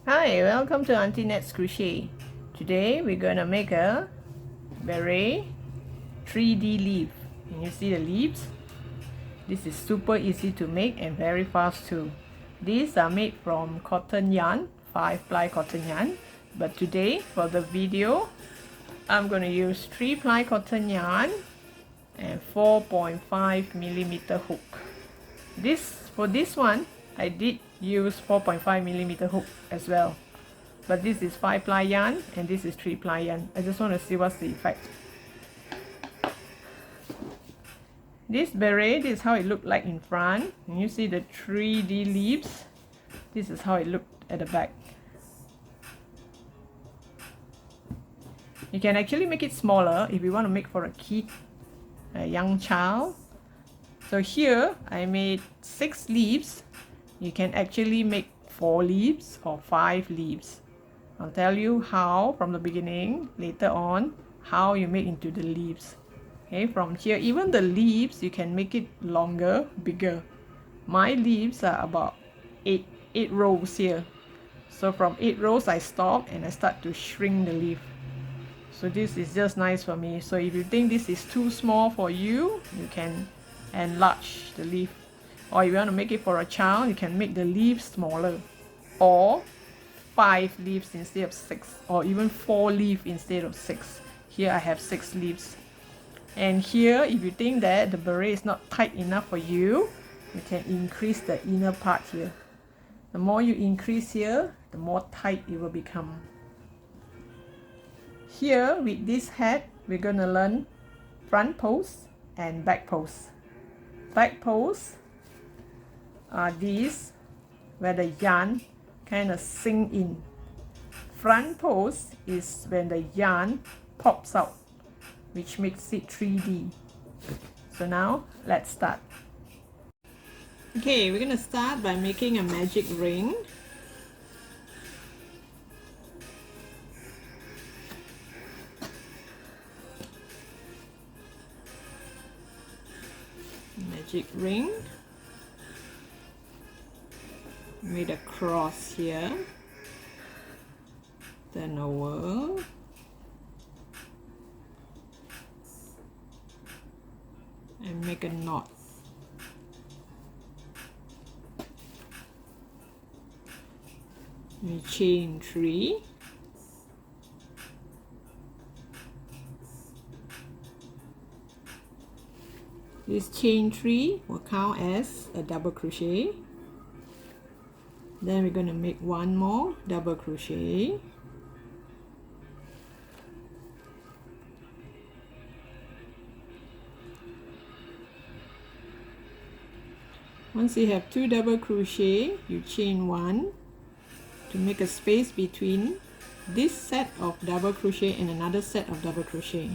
Hi, welcome to Auntie Nat's Crochet. Today we're going to make a beret 3D leaf. Can you see the leaves? This is super easy to make and very fast too. These are made from cotton yarn, 5-ply cotton yarn. But today for the video, I'm going to use 3-ply cotton yarn and 4.5mm hook. For this one, I did use 4.5mm hook as well. But this is 5-ply yarn and this is 3-ply yarn. I just want to see what's the effect. This beret, this is how it looked like in front. And you see the 3D leaves. This is how it looked at the back. You can actually make it smaller if you want to make for a kid, a young child. So here I made 6 leaves. You can actually make 4 leaves or 5 leaves. I'll tell you how from the beginning later on how you make into the leaves. Okay, from here even the leaves you can make it longer, bigger. My leaves are about 8 rows here. So from 8 rows I stop and I start to shrink the leaf. So this is just nice for me. So if you think this is too small for you, you can enlarge the leaf. Or if you want to make it for a child, you can make the leaves smaller. Or 5 leaves instead of 6, or even 4 leaves instead of 6. Here I have 6 leaves. And here, if you think that the beret is not tight enough for you, you can increase the inner part here. The more you increase here, the more tight it will become. Here, with this hat, we're going to learn front pose and back pose. Back pose are these where the yarn kind of sink in. Front pose is when the yarn pops out, which makes it 3D. So now let's start. Okay, we're gonna start by making a magic ring. Magic ring. Made a cross here, then over, and make a knot. We chain 3. This chain 3 will count as a double crochet. Then we're going to make one more double crochet. Once you have 2 double crochet, you chain 1 to make a space between this set of double crochet and another set of double crochet.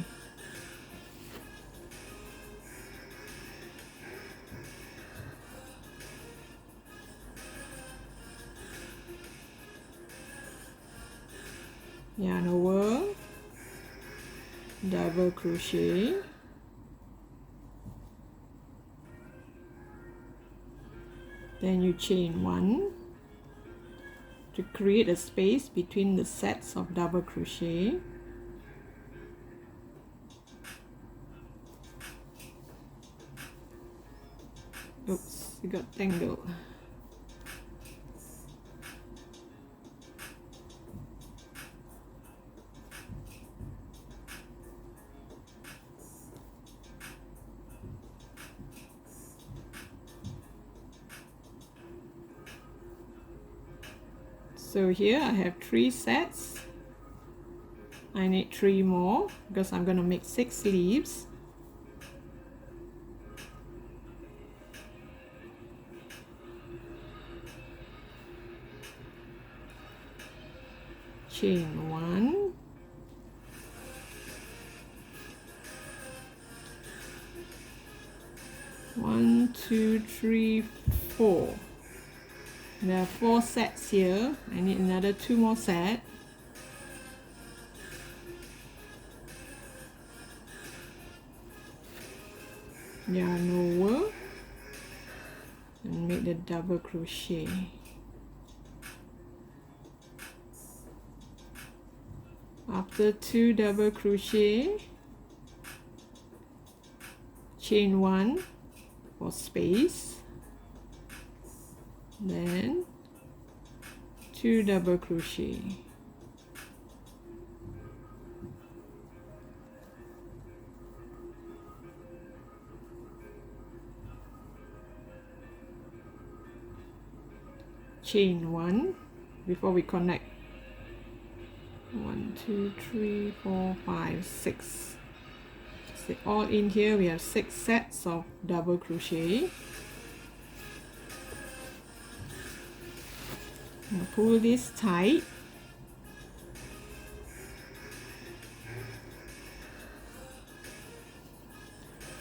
Yarn over, double crochet, then you chain 1 to create a space between the sets of double crochet. Oops, it got tangled. So here I have 3 sets. I need 3 more because I'm going to make 6 leaves. Chain 1. One, 2, 3, 4. There are 4 sets here. I need another 2 more sets. Yarn over and make the double crochet. After 2 double crochet, chain 1 for space, then 2 double crochet, chain 1 before we connect. 1 2 3 4 5 6. So all in here we have 6 sets of double crochet. Now pull this tight.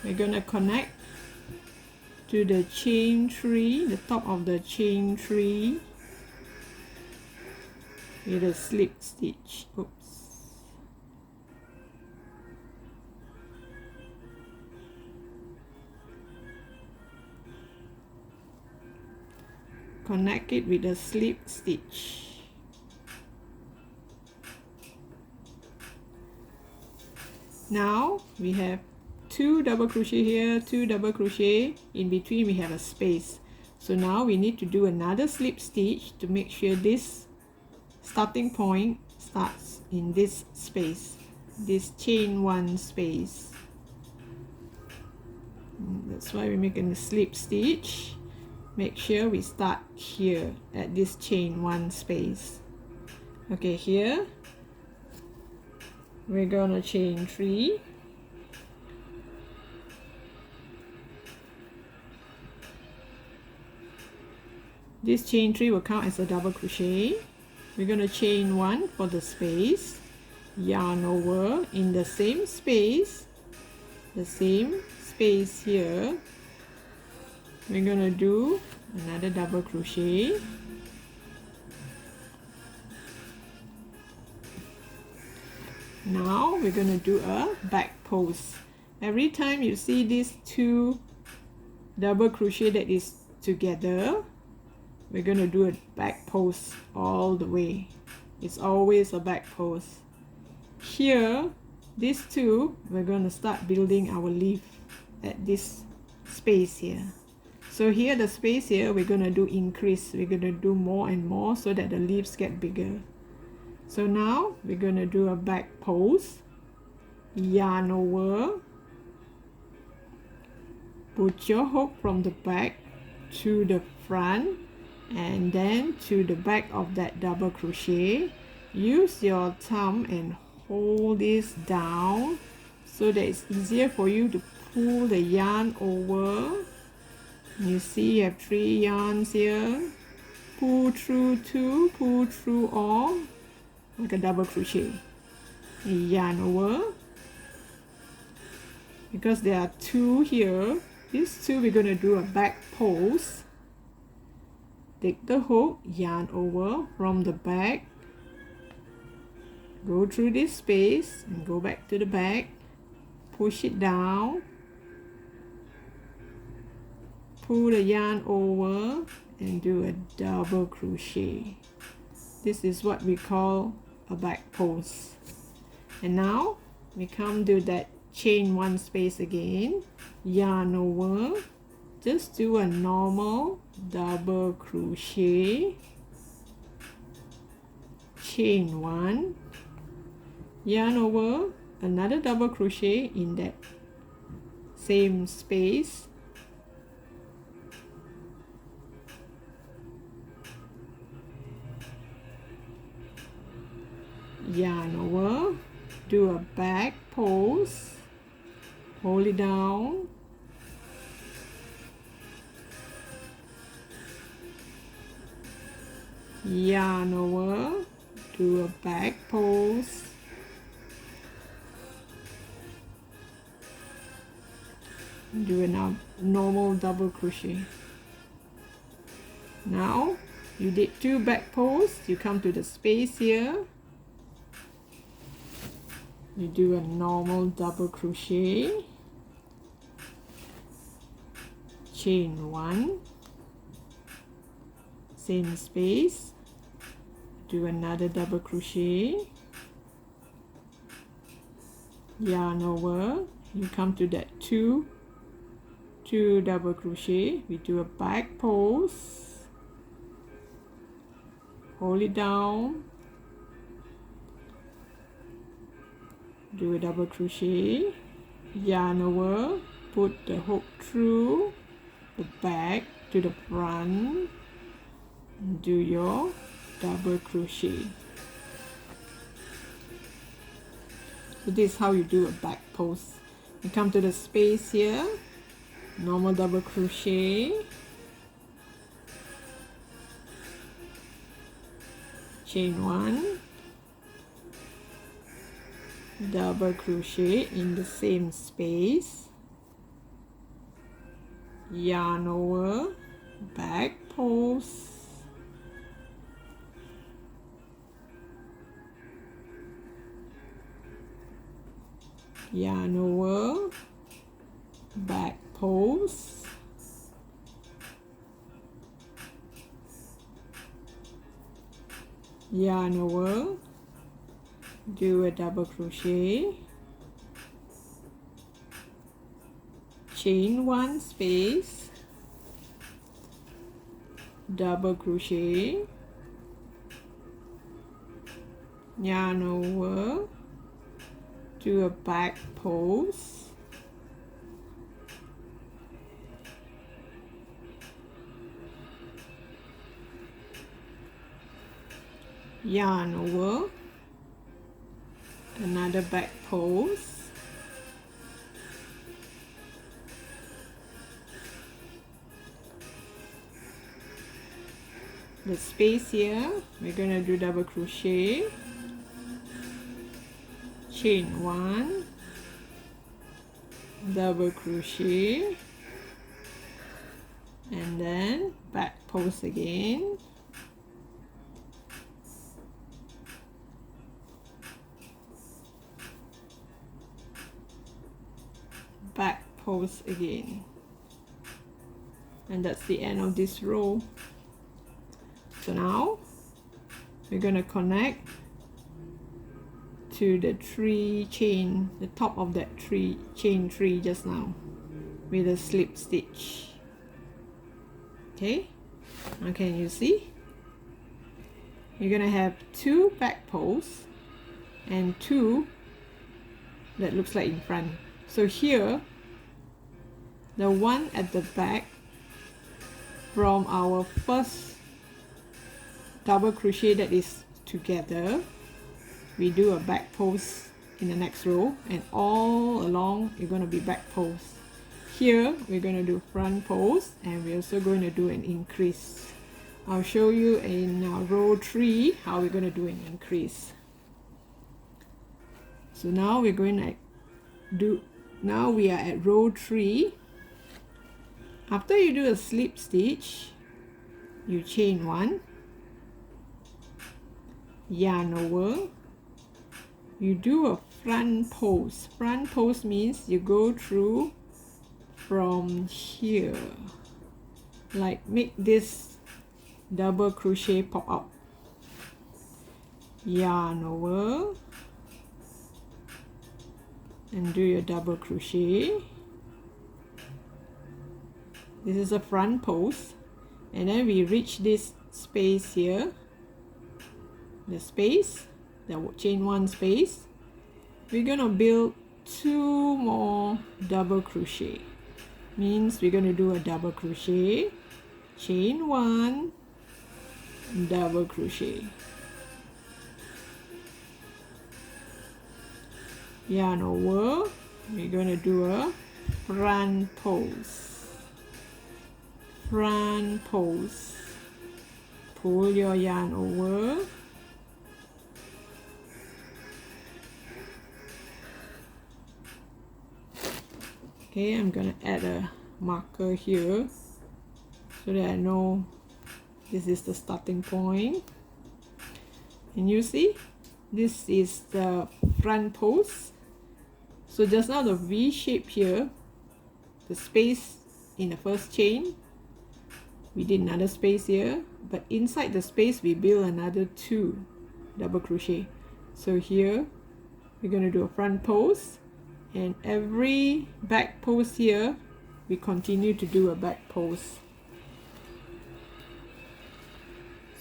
We're gonna connect to the chain 3, the top of the chain 3, with a slip stitch. Oops. Connect it with a slip stitch. Now we have 2 double crochet here, 2 double crochet, in between we have a space. So now we need to do another slip stitch to make sure this starting point starts in this space, this chain 1 space. That's why we're making a slip stitch. Make sure we start here at this chain 1 space. Okay, here we're gonna chain 3. This chain 3 will count as a double crochet. We're going to chain 1 for the space, yarn over in the same space here. We're going to do another double crochet. Now we're going to do a back post. Every time you see these 2 double crochet that is together, we're going to do a back post all the way. It's always a back post. Here, these 2, we're going to start building our leaf at this space here. So here, the space here, we're going to do increase. We're going to do more and more so that the leaves get bigger. So now, we're going to do a back post. Yarn over. Put your hook from the back to the front, and then to the back of that double crochet. Use your thumb and hold this down so that it's easier for you to pull the yarn over. You see you have 3 yarns here. Pull through 2, pull through all, like a double crochet. Yarn over. Because there are 2 here, these 2 we're going to do a back post. Take the hook, yarn over from the back, go through this space and go back to the back, push it down, pull the yarn over and do a double crochet. This is what we call a back post. And now we come to that chain 1 space again, yarn over, just do a normal double crochet, chain 1, yarn over, another double crochet in that same space, yarn over, do a back post, hold it down, yarn over, do a back post, do a normal double crochet. Now you did 2 back posts, you come to the space here, you do a normal double crochet, chain 1, same space, do another double crochet, yarn over, you come to that two double crochet, we do a back pose, hold it down, do a double crochet, yarn over, put the hook through the back to the front, and do your double crochet. So this is how you do a back pose. You come to the space here, normal double crochet, chain 1, double crochet in the same space, yarn over, back pose, yarn over, back pose, yarn over, do a double crochet, chain 1 space, double crochet, yarn over, do a back pose, yarn over, another back pose, the space here, we're going to do double crochet, chain 1, double crochet, and then back pose again, back pose again, and that's the end of this row. So now we're going to connect to the the top of that chain 3 just now with a slip stitch. Okay, now can you see? You're going to have 2 back pose and 2 that looks like in front. So here, the one at the back from our first double crochet that is together, we do a back pose in the next row, and all along you're going to be back pose. Here we're going to do front pose, and we're also going to do an increase. I'll show you in row 3 how we're going to do an increase. So now we're going to now we are at row 3. After you do a slip stitch, you chain 1, yarn over, you do a front pose. Front pose means you go through from here, like make this double crochet pop out, yarn over, and do your double crochet. This is a front pose, and then we reach this space here, the space, the chain 1 space. We're gonna build 2 more double crochet. Means we're gonna do a double crochet, chain 1, double crochet, yarn over, we're gonna do a front pose, front pose, pull your yarn over, okay, I'm gonna add a marker here so that I know this is the starting point. And you see, this is the front pose. So just now the V shape here, the space in the first chain, we did another space here, but inside the space we build another 2 double crochet. So here we're going to do a front pose, and every back post here we continue to do a back post.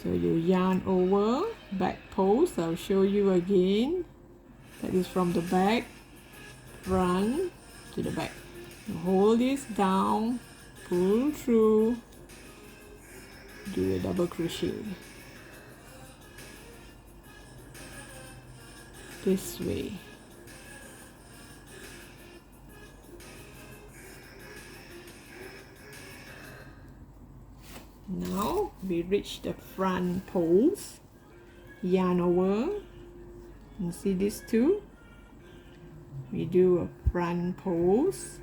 So you yarn over, back post. I'll show you again. That is from the back, front to the back. You hold this down, pull through, do a double crochet this way. Now we reach the front post, yarn over, and see these two, we do a front post,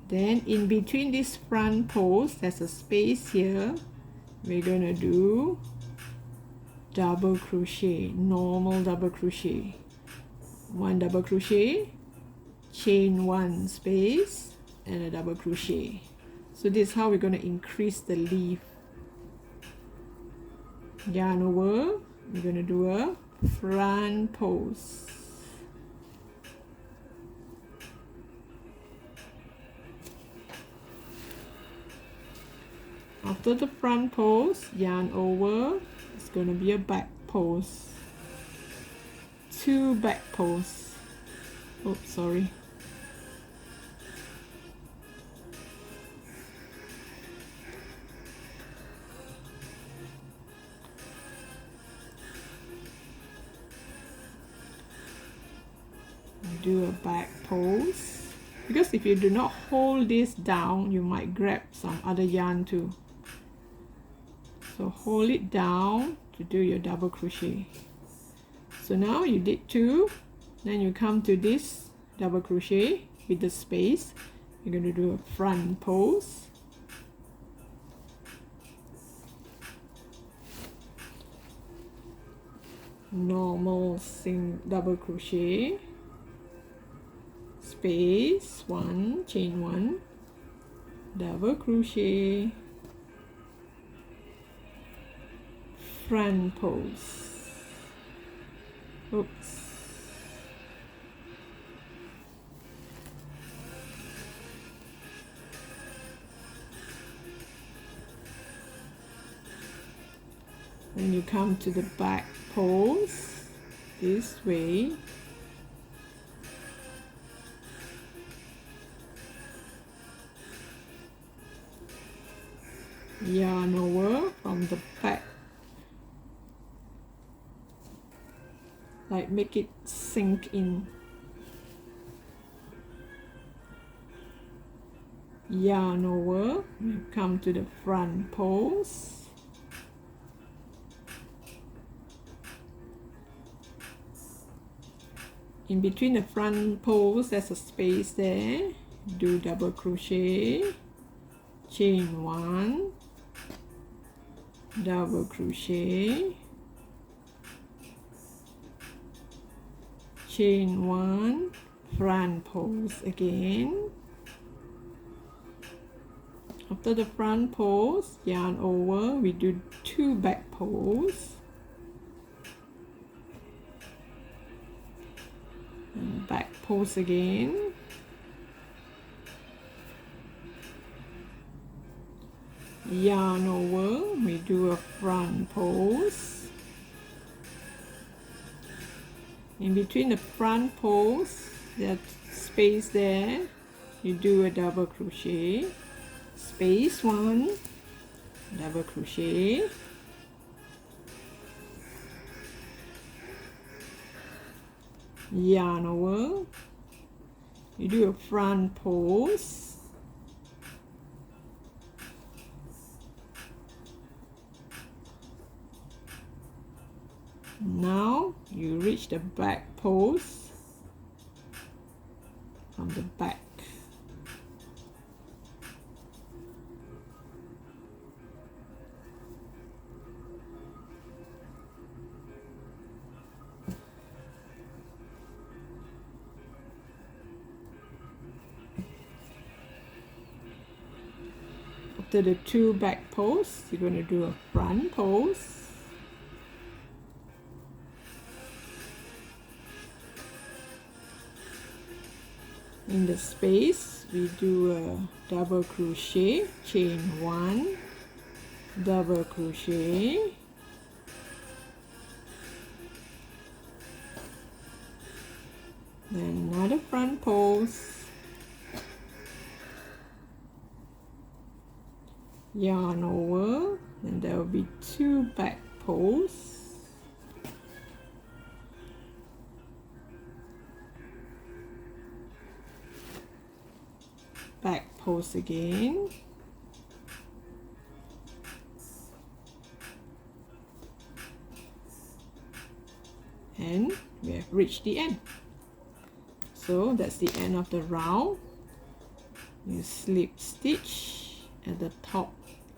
then in between this front post there's a space here, we're gonna do double crochet, normal double crochet, one double crochet, chain one space, and a double crochet. So this is how we're going to increase the leaf. Yarn over, we're going to do a front post. After the front post, yarn over, it's going to be a back post. Two back posts. Oops, sorry. Do a back post, because if you do not hold this down you might grab some other yarn too. So hold it down to do your double crochet. So now you did two, then you come to this double crochet with the space, you're going to do a front post, normal double crochet, space one, chain one, double crochet, front post. Oops. When you come to the back post this way, yarn over from the back, like make it sink in, yarn over, come to the front post, in between the front post there's a space there, do double crochet, chain one, double crochet, chain one, front post again. After the front post, yarn over, we do two back posts, and back post again, yarn over, we do a front post, in between the front post, that space there, you do a double crochet, space one, double crochet, yarn over, you do a front post, now you reach the back post from the back. After the two back posts, you're going to do a front post, In the space, we do a double crochet, chain 1, double crochet, then another front post, yarn over, and there will be 2 back posts, back post again, and we have reached the end. So that's the end of the round. You slip stitch at the top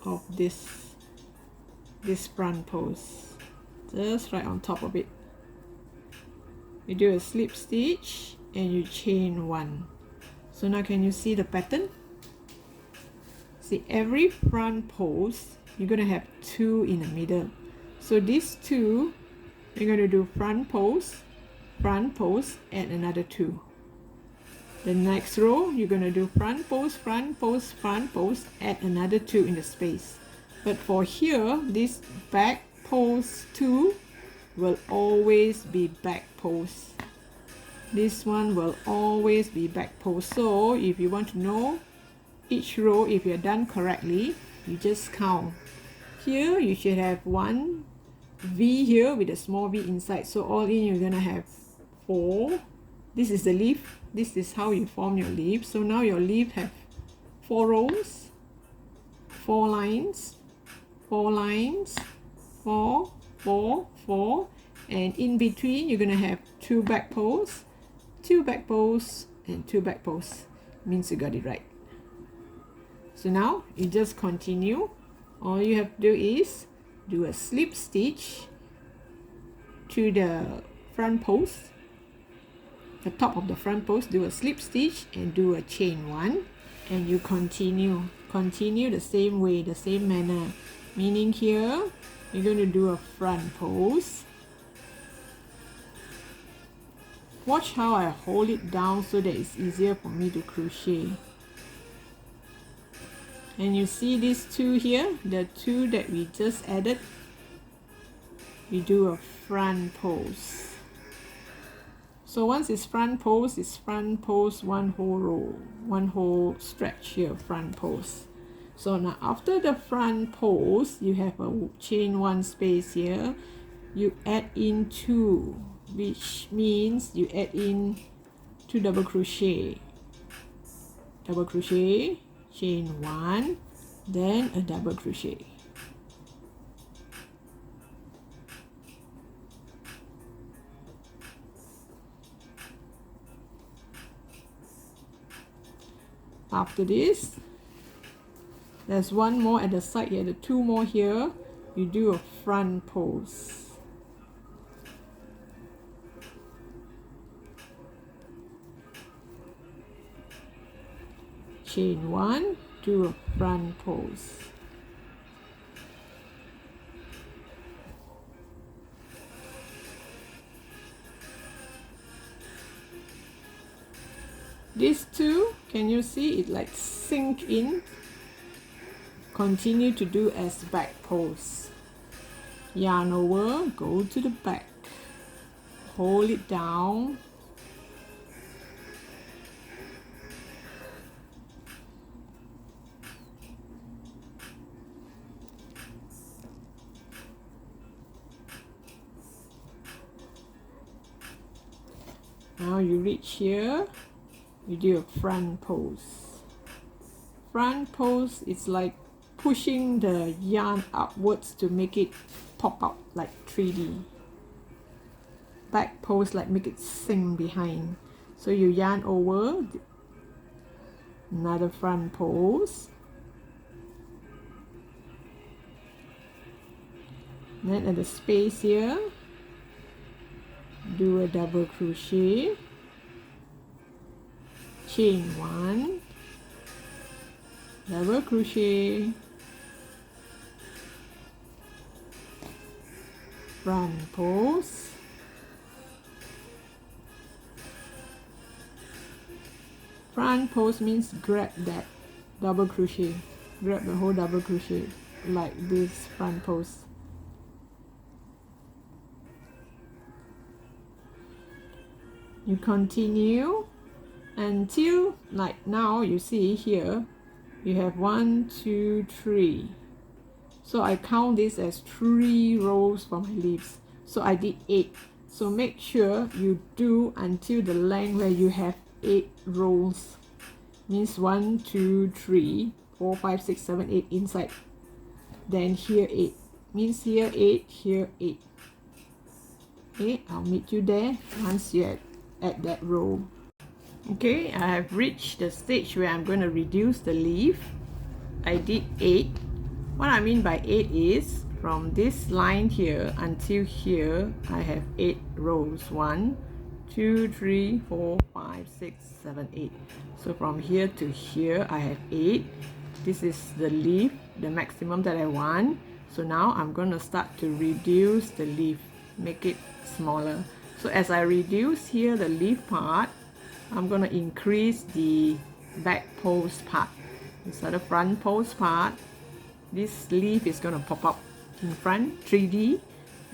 of this front post, just right on top of it. You do a slip stitch and you chain 1. So now can you see the pattern? See, every front post you're going to have 2 in the middle. So these 2, you're going to do front post, add another 2. The next row, you're going to do front post, add another 2 in the space. But for here, this back post 2 will always be back post. This one will always be back post. So if you want to know each row, if you're done correctly, you just count. Here you should have 1 V here with a small V inside. So all in you're gonna have 4. This is the leaf. This is how you form your leaf. So now your leaf have 4 rows, 4 lines, 4 lines, 4, 4, 4, and in between you're gonna have 2 back posts, 2 back posts, and 2 back posts. Means you got it right. So now you just continue. All you have to do is do a slip stitch to the front post, the top of the front post, do a slip stitch and do a chain 1, and you continue the same way, the same manner. Meaning here you're going to do a front post. Watch how I hold it down so that it's easier for me to crochet. And you see these 2 here, the 2 that we just added, we do a front post. So once it's front post, 1 whole row, 1 whole stretch here, front post. So now after the front post, you have a chain 1 space here, you add in 2, which means you add in 2 double crochet, chain 1, then a double crochet. After this, there's 1 more at the side here, the 2 more here, you do a front post. Chain 1, do a front post. These 2, can you see it like sink in? Continue to do as back post. Yarn over, go to the back, hold it down, now you reach here, you do a front post. Front post is like pushing the yarn upwards to make it pop out like 3D. Back post like make it sink behind. So you yarn over, another front post, then at the space here, do a double crochet, chain 1, double crochet, front post, Front post means grab that double crochet, grab the whole double crochet like this front post. You continue until, like now you see here, you have 1, 2, 3. So I count this as 3 rows for my leaves. So I did 8. So make sure you do until the length where you have 8 rows. Means 1, 2, 3, 4, 5, 6, 7, 8 inside. Then here 8. Means here 8, here 8. Okay, I'll meet you there once you're at that row. Okay, I have reached the stage where I'm going to reduce the leaf. I did 8. What I mean by 8 is from this line here until here I have 8 rows. 1, 2, 3, 4, 5, 6, 7, 8. So from here to here I have 8. This is the leaf, the maximum that I want. So now I'm going to start to reduce the leaf, make it smaller. So as I reduce here the leaf part, I'm going to increase the back post part. These are the front post part. This leaf is going to pop up in front, 3D,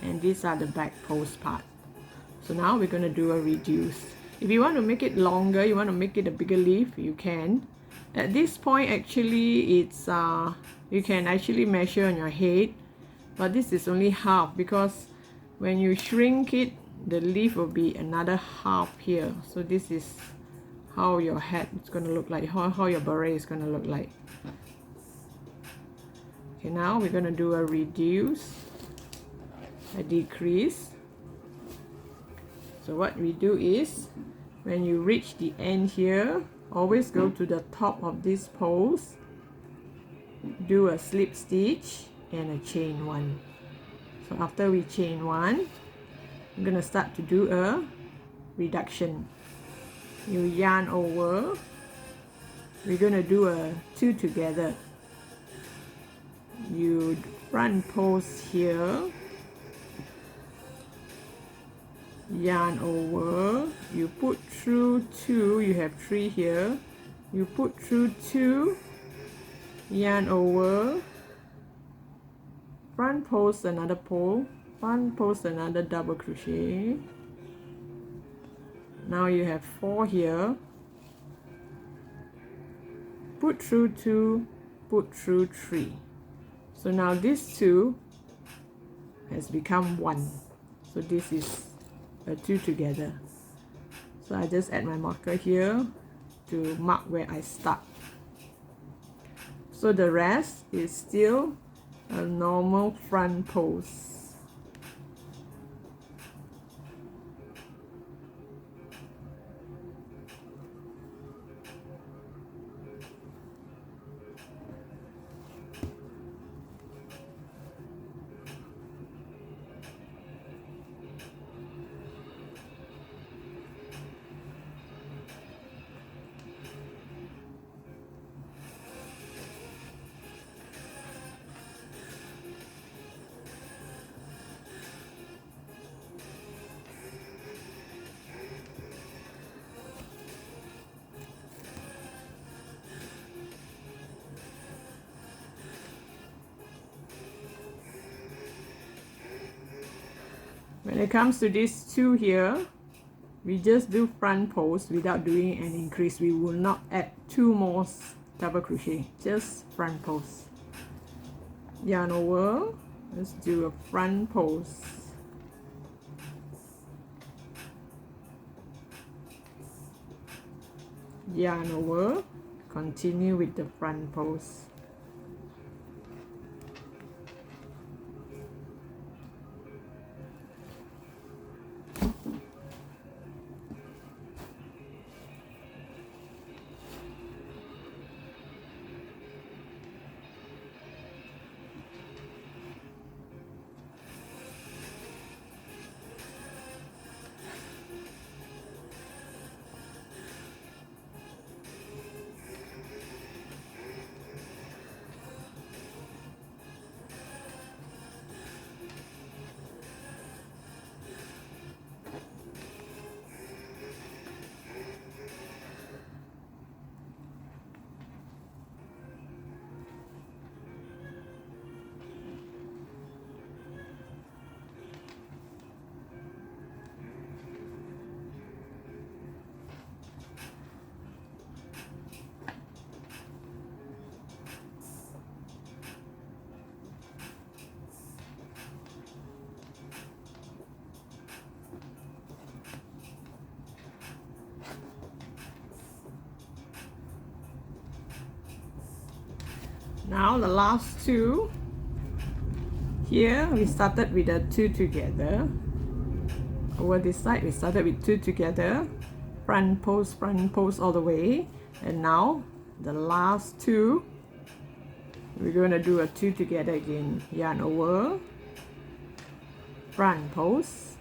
and these are the back post part. So now we're going to do a reduce. If you want to make it longer, you want to make it a bigger leaf, you can. At this point, actually, it's you can actually measure on your head, but this is only half because when you shrink it, the leaf will be another half here. So this is how your hat is going to look like, how your beret is going to look like. Okay, now we're going to do a reduce, a decrease. So what we do is, when you reach the end here, always go to the top of this post, do a slip stitch and a chain 1. So after we chain 1, I'm going to start to do a reduction. You yarn over, we're going to do a 2 together. You front post here, yarn over, you put through 2, you have 3 here, you put through 2, yarn over, front post another pole, front post another double crochet. Now you have 4 here, put through 2, put through 3. So now this 2 has become 1. So this is a 2 together. So I just add my marker here to mark where I start. So the rest is still a normal front post. When it comes to these 2 here, we just do front post without doing an increase. We will not add 2 more double crochet, just front post. Yarn over, let's do a front post. Yarn over, continue with the front post. Now the last two. Here we started with the 2 together. Over this side we started with 2 together, front post all the way, and now the last two we're going to do a 2 together again. Yarn over, front post,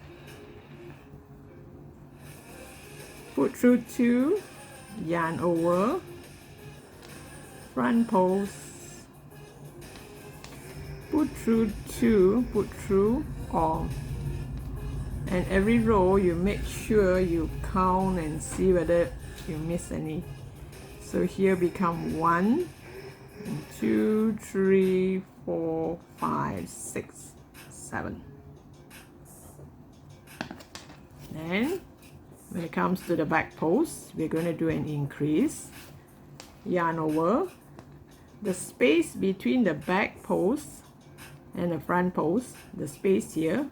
put through 2, yarn over, front post, put through 2, put through all. And every row you make sure you count and see whether you miss any. So here become 1, 2, 3, 4, 5, 6, 7. Then when it comes to the back post, we're going to do an increase. Yarn over. The space between the back post and the front post, the space here,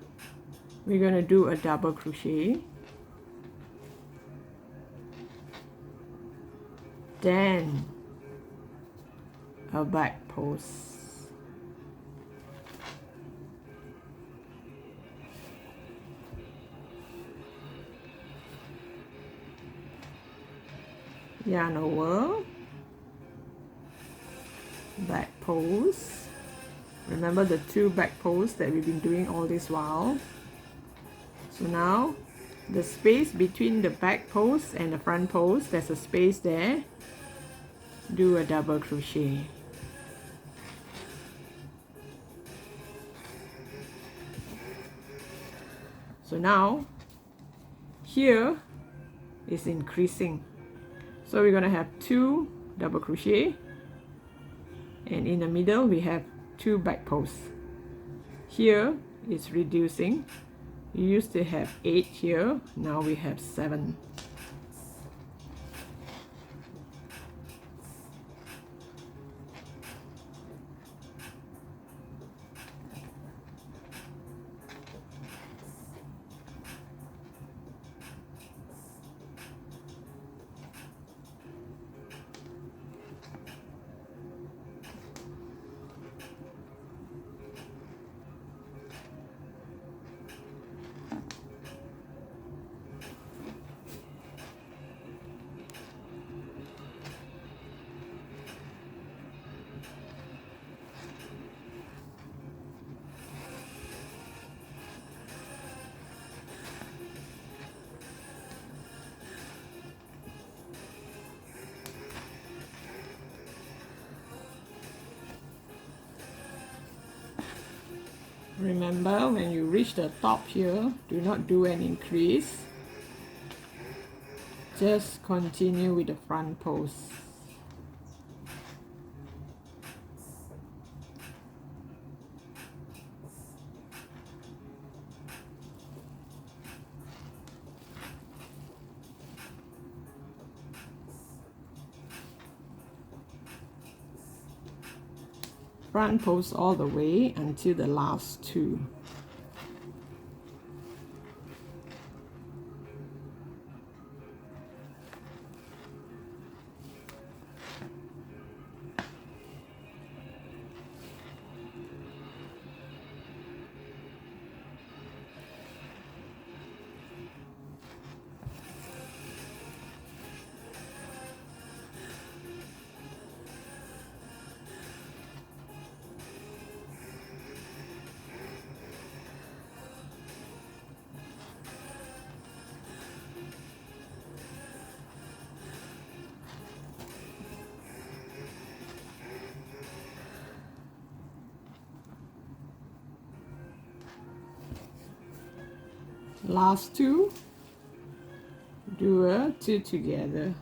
we're going to do a double crochet, then a back post, yarn over, back post. Remember the 2 back posts that we've been doing all this while. So now the space between the back post and the front post, there's a space there. Do a double crochet. So now here is increasing. So we're going to have 2 double crochet, and in the middle we have 2 back posts. Here is reducing. You used to have 8 here, now we have 7. Remember, when you reach the top here, do not do an increase. Just continue with the front post. Front post all the way until the last 2. Last 2, do a 2 together.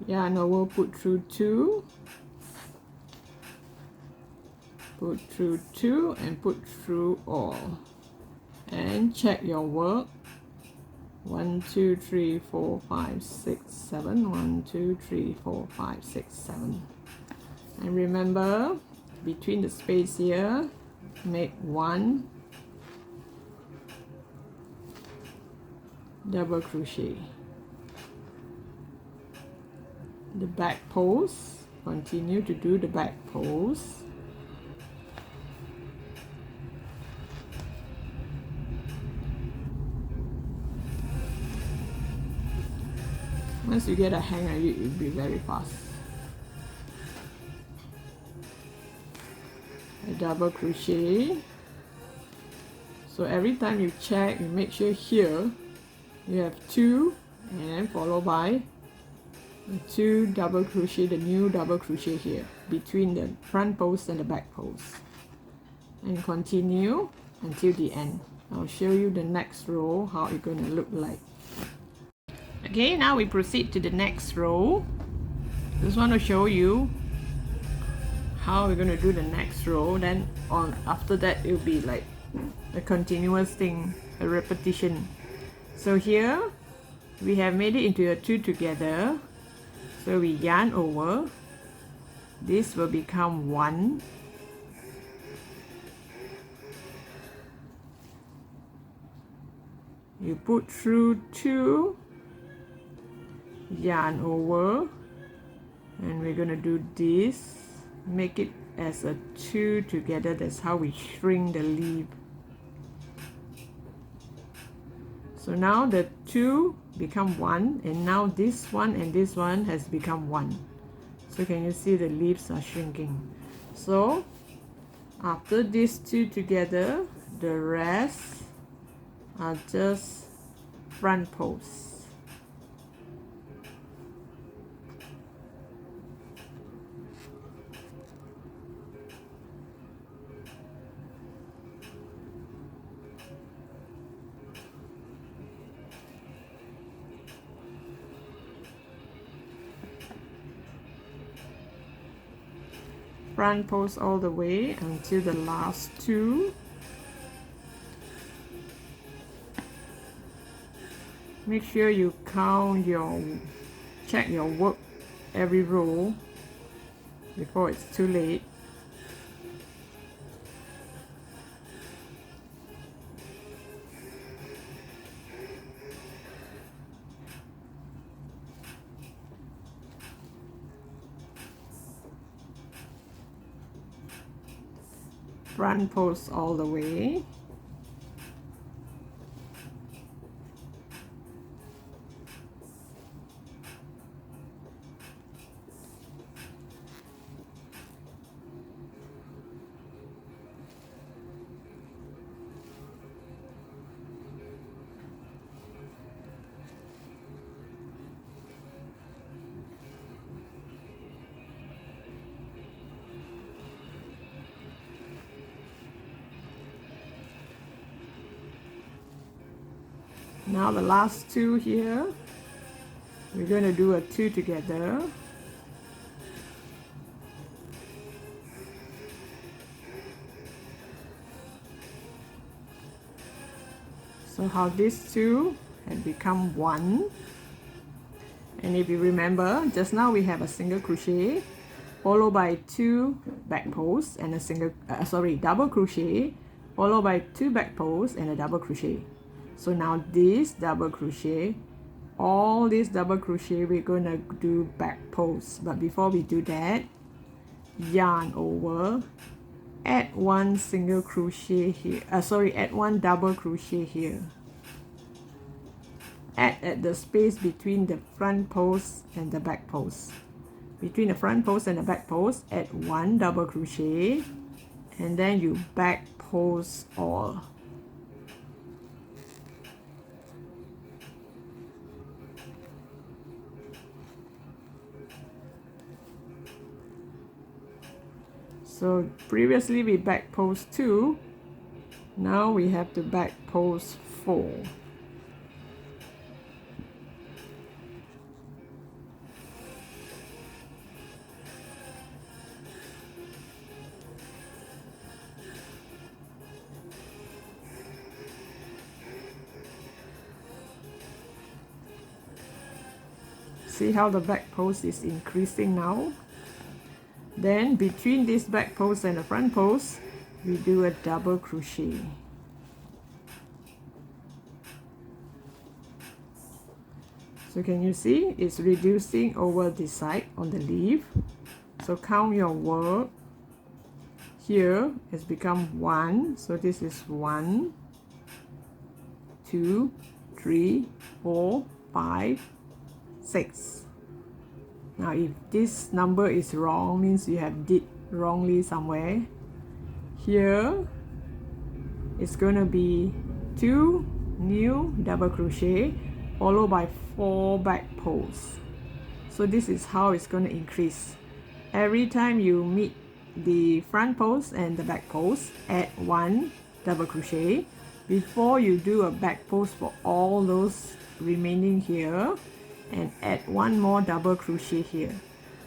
Yarn over, put through 2, put through 2 and put through all, and check your work. 1, 2, 3, 4, 5, 6, 7. 1, 2, 3, 4, 5, 6, 7. And remember, between the space here, make 1 double crochet. the back post, continue to do the back post. Once you get a hang of it, you'll be very fast. A double crochet. So every time you check, you make sure here you have 2 and then followed by 2 double crochet, the new double crochet here between the front post and the back post, and continue until the end. I'll show you the next row how it's going to look like. Okay, now we proceed to the next row. Just want to show you how we're going to do the next row. Then after that, it'll be like a continuous thing, a repetition. So here we have made it into a 2 together. So we yarn over. This will become 1. You put through 2, yarn over, and we're going to do this, make it as a 2 together. That's how we shrink the leaf. So now the 2 become 1, and now this one and this one has become 1. So can you see the leaves are shrinking? So after these 2 together, the rest are just front posts. Front post all the way until the last 2. Make sure you check your work every row before it's too late. Front post all the way. Now the last 2 here, we're going to do a 2 together. So how these 2 had become 1. And if you remember, just now we have a single crochet followed by 2 back posts and a double crochet followed by 2 back posts and a double crochet. So now this double crochet, all this double crochet, we're going to do back posts. But before we do that, yarn over, add 1 single crochet here, add 1 double crochet here. Add at the space between the front post and the back post. Between the front post and the back post, add 1 double crochet, and then you back post all. So previously we back post 2, now we have to back post 4. See how the back post is increasing now? Then between this back post and the front post, we do a double crochet. So can you see it's reducing over this side on the leaf. So count your work. Here it's become 1, so this is 1, 2, 3, 4, 5, 6. Now if this number is wrong, means you have did wrongly somewhere. Here it's going to be 2 new double crochet followed by 4 back pulls. So this is how it's going to increase. Every time you meet the front post and the back post, add 1 double crochet before you do a back post for all those remaining here, and add 1 more double crochet here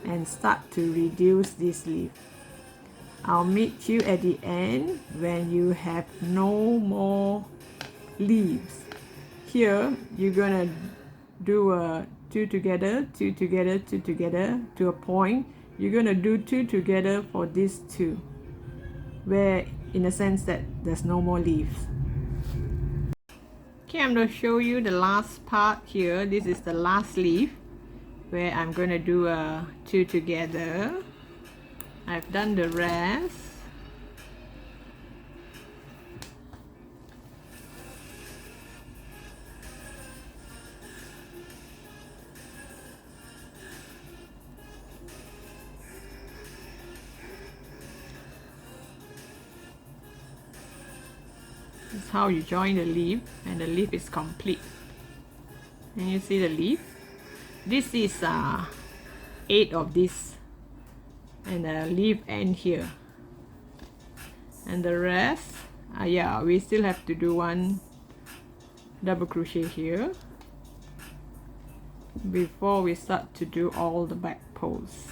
and start to reduce this leaf. I'll meet you at the end when you have no more leaves. Here you're gonna do a 2 together, 2 together, 2 together to a point. You're going to do 2 together for these 2, where in a sense that there's no more leaves. Okay, I'm going to show you the last part here. This is the last leaf where I'm going to do a 2 together. I've done the rest. This is how you join the leaf, and the leaf is complete. And you see the leaf? This is 8 of this, and the leaf end here. And the rest, yeah, we still have to do 1 double crochet here before we start to do all the back pulls.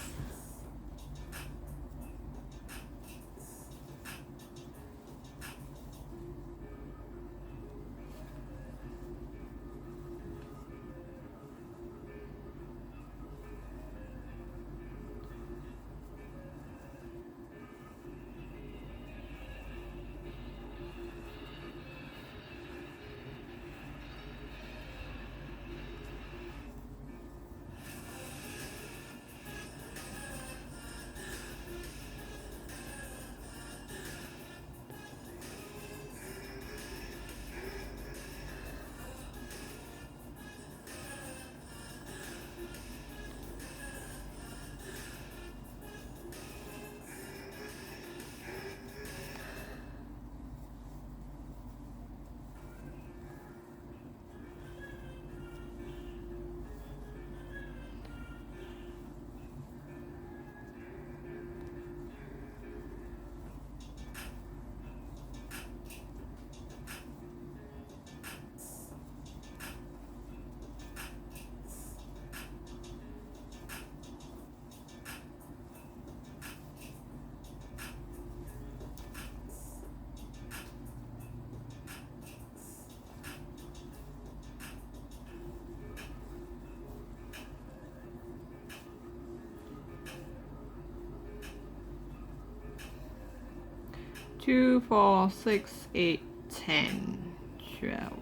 Two, 4, 6, 8, 10, 12,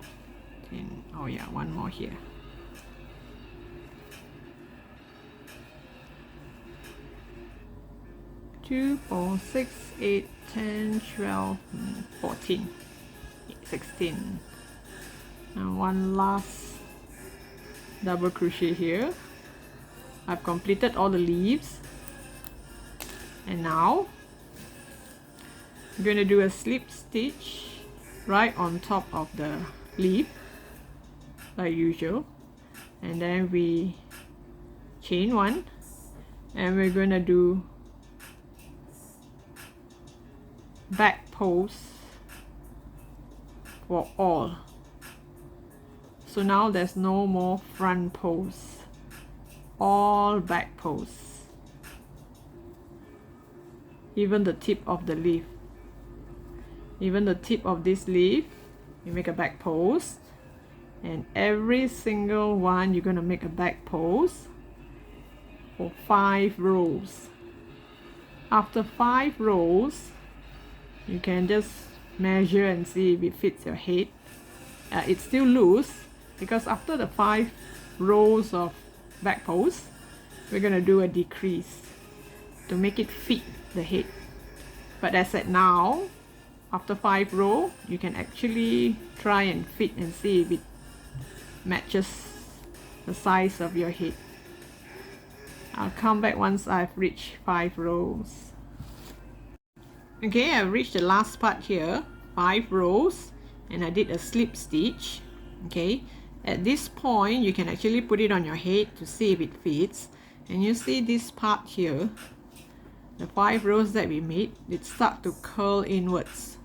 10. Oh yeah, 1 more here. Two, 4, 6, 8, 10, 12, 14, 16. And 1 last double crochet here. I've completed all the leaves, and now I'm going to do a slip stitch right on top of the leaf like usual, and then we chain 1, and we're going to do back pulls for all. So now there's no more front pulls, all back pulls, even the tip of the leaf. Even the tip of this leaf, you make a back post, and every single one you're going to make a back post for 5 rows. After 5 rows, you can just measure and see if it fits your head. It's still loose because after the 5 rows of back posts, we're going to do a decrease to make it fit the head. But as at now, after 5 rows, you can actually try and fit and see if it matches the size of your head. I'll come back once I've reached 5 rows. Okay, I've reached the last part here, 5 rows, and I did a slip stitch. Okay, at this point you can actually put it on your head to see if it fits, and you see this part here, the 5 rows that we made, it start to curl inwards.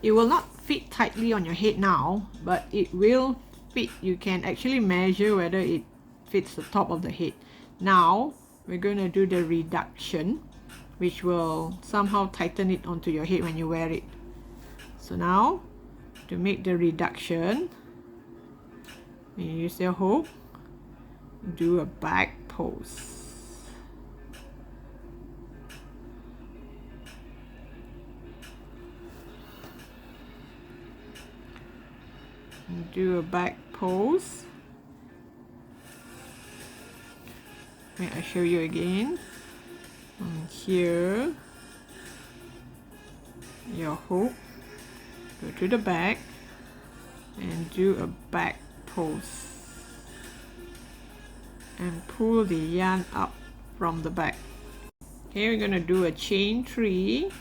It will not fit tightly on your head now, but it will fit. You can actually measure whether it fits the top of the head. Now we're going to do the reduction, which will somehow tighten it onto your head when you wear it. So now, to make the reduction, you use your hook, do a back pose. Do a back pose. Wait, I'll show you again. And here, your hook, go to the back and do a back pose and pull the yarn up from the back. Okay, we're going to do a chain 3.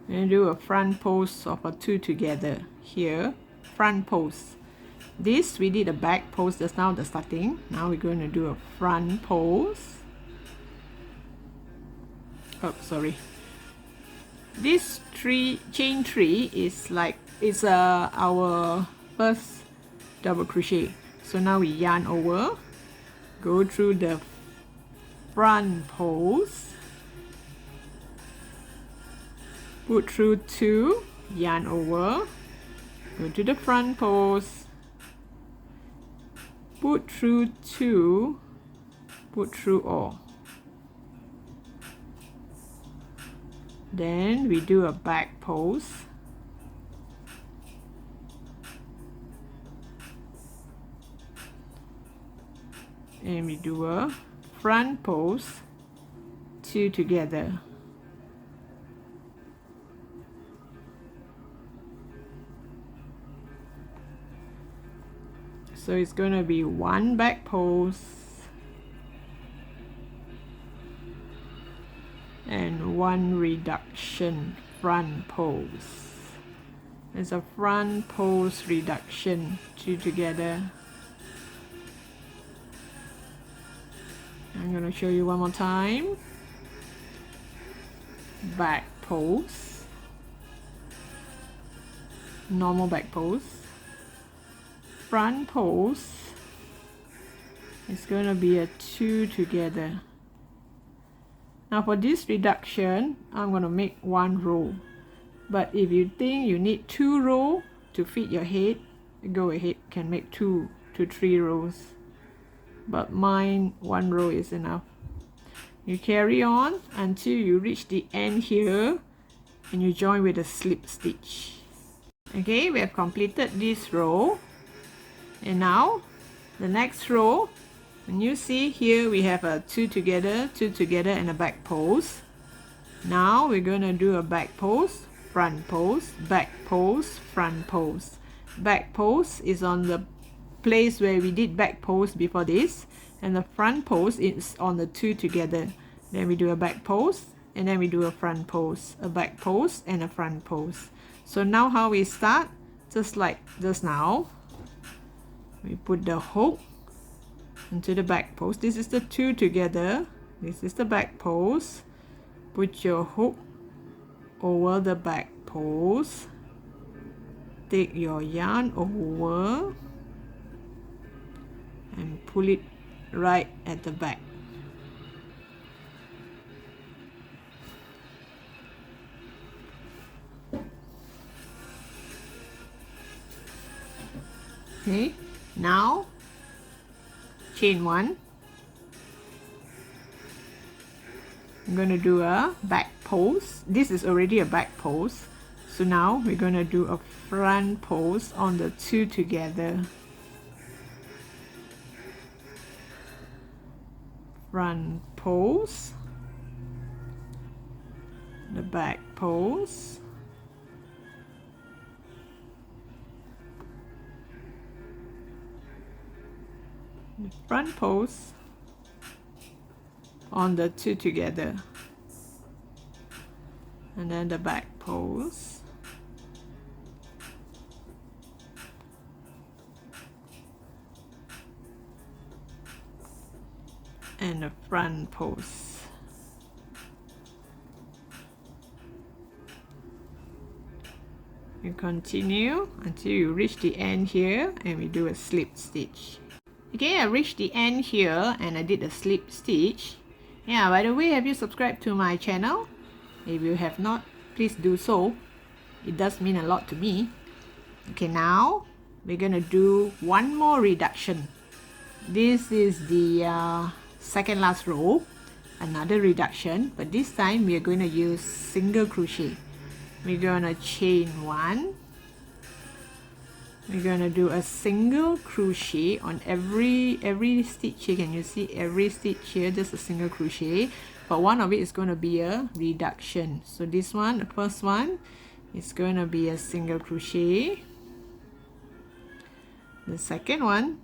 And do a front pose of a 2 together here, front pose. This we did a back pose just now, the starting. Now we're going to do a front pose. Oh, sorry. This chain 3 is like, it's our first double crochet. So now we yarn over, go through the front pose, put through 2, yarn over, go to the front pose, put through 2, put through all. Then we do a back pose, and we do a front pose, 2 together. So it's going to be 1 back pose and 1 reduction front pose. It's a front pose reduction, 2 together. I'm going to show you one more time. Back pose, normal back pose, front pose. It's going to be a 2 together. Now for this reduction, I'm going to make 1 row. But if you think you need 2 rows to fit your head, go ahead, can make 2 to 3 rows. But mine, 1 row is enough. You carry on until you reach the end here and you join with a slip stitch. Okay, we have completed this row. And now the next row, when you see here we have a 2 together, 2 together and a back pose. Now we're going to do a back pose, front pose, back pose, front pose. Back pose is on the place where we did back pose before this, and the front pose is on the 2 together. Then we do a back pose, and then we do a front pose, a back pose and a front pose. So now how we start, just like just now, we put the hook into the back pose. This is the 2 together, this is the back pose. Put your hook over the back pose, take your yarn over and pull it right at the back. Okay, now chain 1, I'm going to do a back post. This is already a back post. So now we're going to do a front post on the two together. Front post, the back post, the front post on the two together, and then the back post, and the front post. You continue until you reach the end here, and we do a slip stitch. Okay, I reached the end here and I did a slip stitch. Yeah, by the way, have you subscribed to my channel? If you have not, please do so. It does mean a lot to me. Okay, now we're gonna do one more reduction. This is the second last row, another reduction, but this time we are going to use single crochet. We're going to chain one. We're going to do a single crochet on every stitch here. Can you see every stitch here? Just a single crochet, but one of it is going to be a reduction. So this one, the first one, is going to be a single crochet. The second one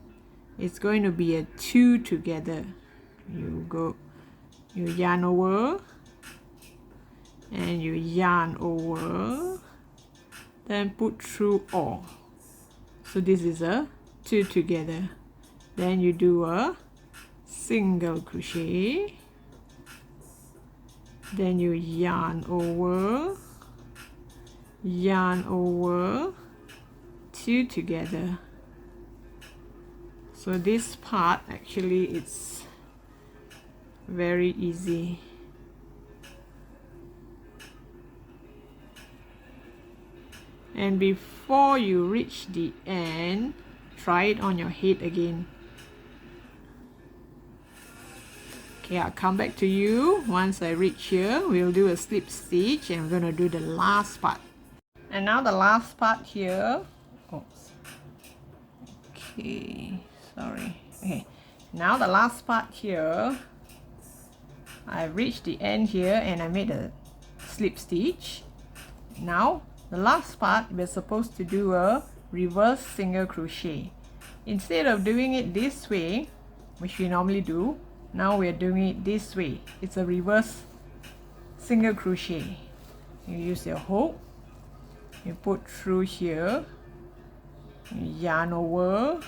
is going to be a two together. You yarn over and you yarn over, then put through all. So this is a two together. Then you do a single crochet, then you yarn over, two together. So this part actually it's very easy. And before you reach the end, try it on your head again. Okay, I'll come back to you once I reach here. We'll do a slip stitch and we're going to do the last part. And now the last part here. Oops. Okay, sorry. Okay, now the last part here. I reached the end here and I made a slip stitch. Now the last part we're supposed to do a reverse single crochet. Instead of doing it this way, which we normally do, now we're doing it this way. It's a reverse single crochet. You use your hook, you put through here, you yarn over,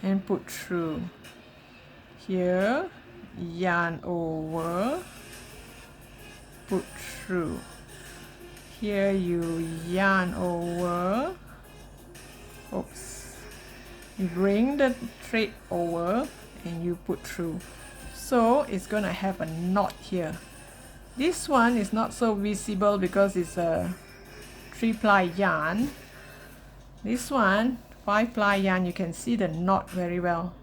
and put through here, yarn over, put through here, you yarn over, oops, you bring the thread over and you put through. So it's gonna have a knot here. This one is not so visible because it's a 3-ply yarn. This one 5-ply yarn, you can see the knot very well.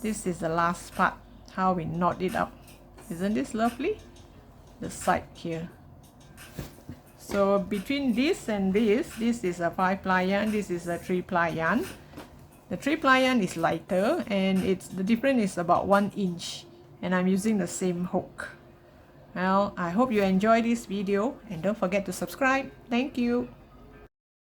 This is the last part, how we knot it up. Isn't this lovely? The side here. So between this and this is a 5-ply yarn, this is a 3-ply yarn. The 3-ply yarn is lighter and the difference is about 1 inch, and I'm using the same hook. Well, I hope you enjoy this video and don't forget to subscribe. Thank you.